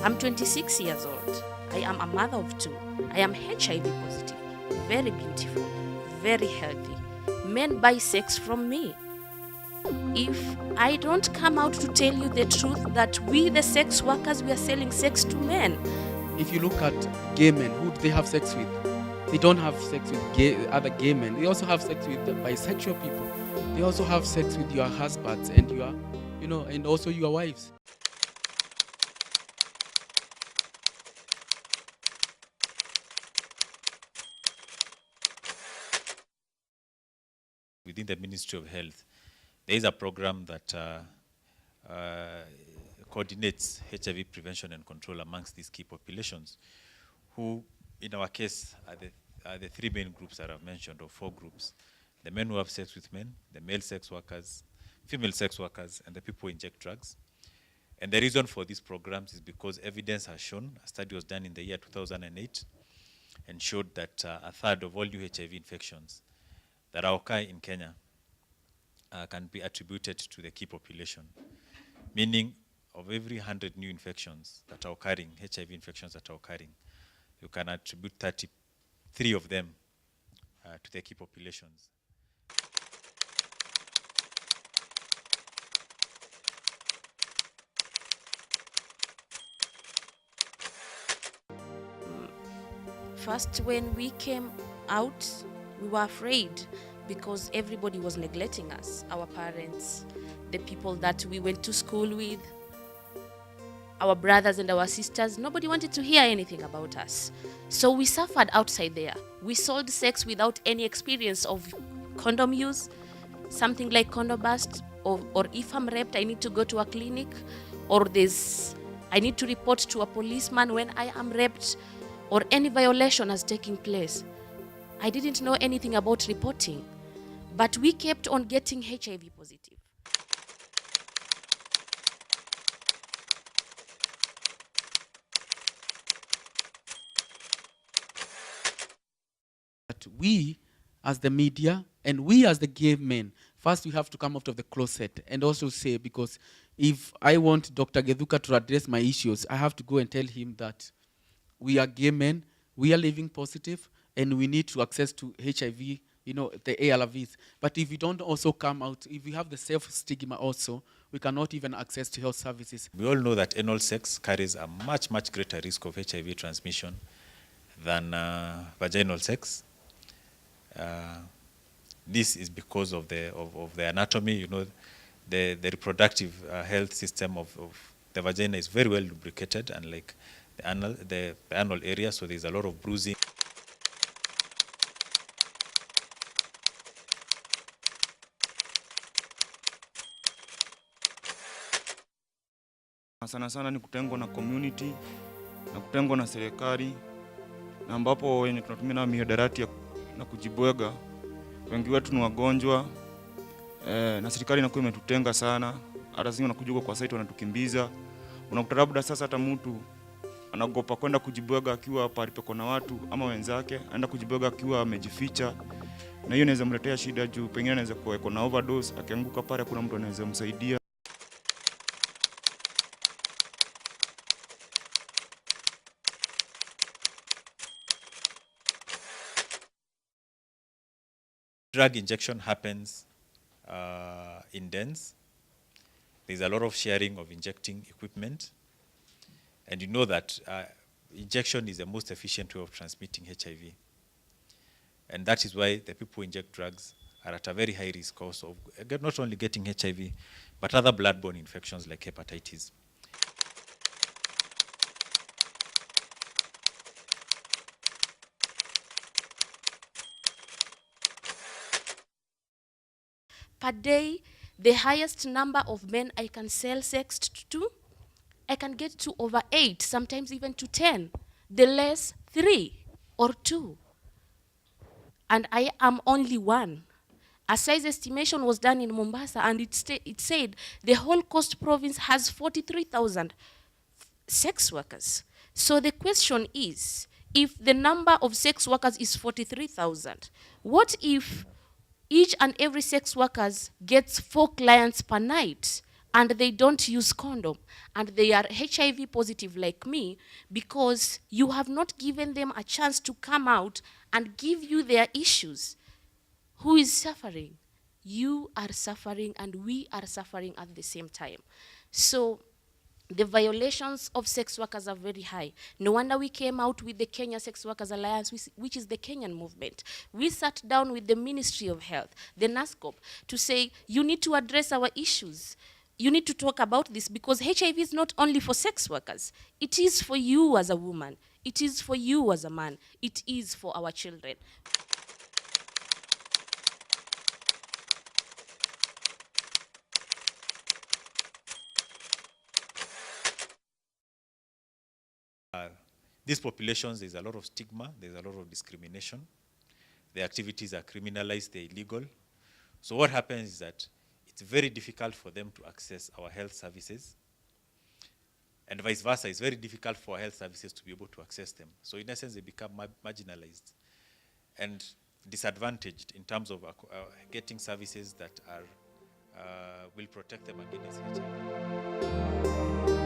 I'm 26 years old. I am a mother of 2. I am HIV positive, very beautiful, very healthy. Men buy sex from me. If I don't come out to tell you the truth that we, the sex workers, we are selling sex to men. If you look at gay men, who do they have sex with? They don't have sex with other gay men. They also have sex with bisexual people. They also have sex with your husbands and your, and also your wives. Within the Ministry of Health, there is a program that coordinates HIV prevention and control amongst these key populations, who, in our case, are the 3 main groups that I've mentioned, or 4 groups: the men who have sex with men, the male sex workers, female sex workers, and the people who inject drugs. And the reason for these programs is because evidence has shown, a study was done in the year 2008, and showed that a third of all new HIV infections that occur in Kenya can be attributed to the key population. Meaning, of every 100 new infections that are occurring, HIV infections that are occurring, you can attribute 33 of them to the key populations. First, when we came out, we were afraid because everybody was neglecting us, our parents, the people that we went to school with, our brothers and our sisters. Nobody wanted to hear anything about us. So we suffered outside there. We sold sex without any experience of condom use, something like condom bust, or if I'm raped, I need to go to a clinic, or I need to report to a policeman when I am raped, or any violation has taken place. I didn't know anything about reporting, but we kept on getting HIV positive. But we, as the media, and we as the gay men, first we have to come out of the closet and also say, because if I want Dr. Gedhuka to address my issues, I have to go and tell him that we are gay men, we are living positive, and we need to access to HIV, the ARVs. But if we don't also come out, if we have the self-stigma also, we cannot even access to health services. We all know that anal sex carries a much, much greater risk of HIV transmission than vaginal sex. This is because of the anatomy. The reproductive health system of the vagina is very well lubricated, unlike the anal area, so there's a lot of bruising. Sana sana ni kutengwa na community na kutengwa na serikali, na ambapo wenye tunatumia na mihadarati na kujibwega, wengi wetu ni wagonjwa, na serikali inakuwa imetutenga sana. Hata sisi wanakuja kwa site wanatukimbiza. Unakuta labda sasa hata mtu anagopa kwenda kujibwega akiwa pale peko na watu ama wenzake, anaenda kujibwega akiwa amejificha, na hiyo inaweza mletea shida juu pengine anaweza kuwa na overdose, akianguka pale kuna mtu anaweza msaidia. Drug injection happens in dens. There's a lot of sharing of injecting equipment. And you know that injection is the most efficient way of transmitting HIV. And that is why the people who inject drugs are at a very high risk also of not only getting HIV, but other bloodborne infections like hepatitis. Per day, the highest number of men I can sell sex to, I can get to over 8, sometimes even to 10. The less, 3 or 2. And I am only one. A size estimation was done in Mombasa, and it said the whole Coast Province has 43,000 sex workers. So the question is, if the number of sex workers is 43,000, what if each and every sex worker gets 4 clients per night? and they don't use condom, and they are HIV positive like me, because you have not given them a chance to come out and give you their issues. Who is suffering? You are suffering, and we are suffering at the same time. So the violations of sex workers are very high. No wonder we came out with the Kenya Sex Workers Alliance, which is the Kenyan movement. We sat down with the Ministry of Health, the NASCOP, to say, you need to address our issues. You need to talk about this, because HIV is not only for sex workers. It is for you as a woman. It is for you as a man. It is for our children. These populations, there's a lot of stigma, there's a lot of discrimination. The activities are criminalized, they're illegal. So what happens is that it's very difficult for them to access our health services. And vice versa, it's very difficult for health services to be able to access them. So in essence, they become marginalized and disadvantaged in terms of getting services that are will protect them against HIV.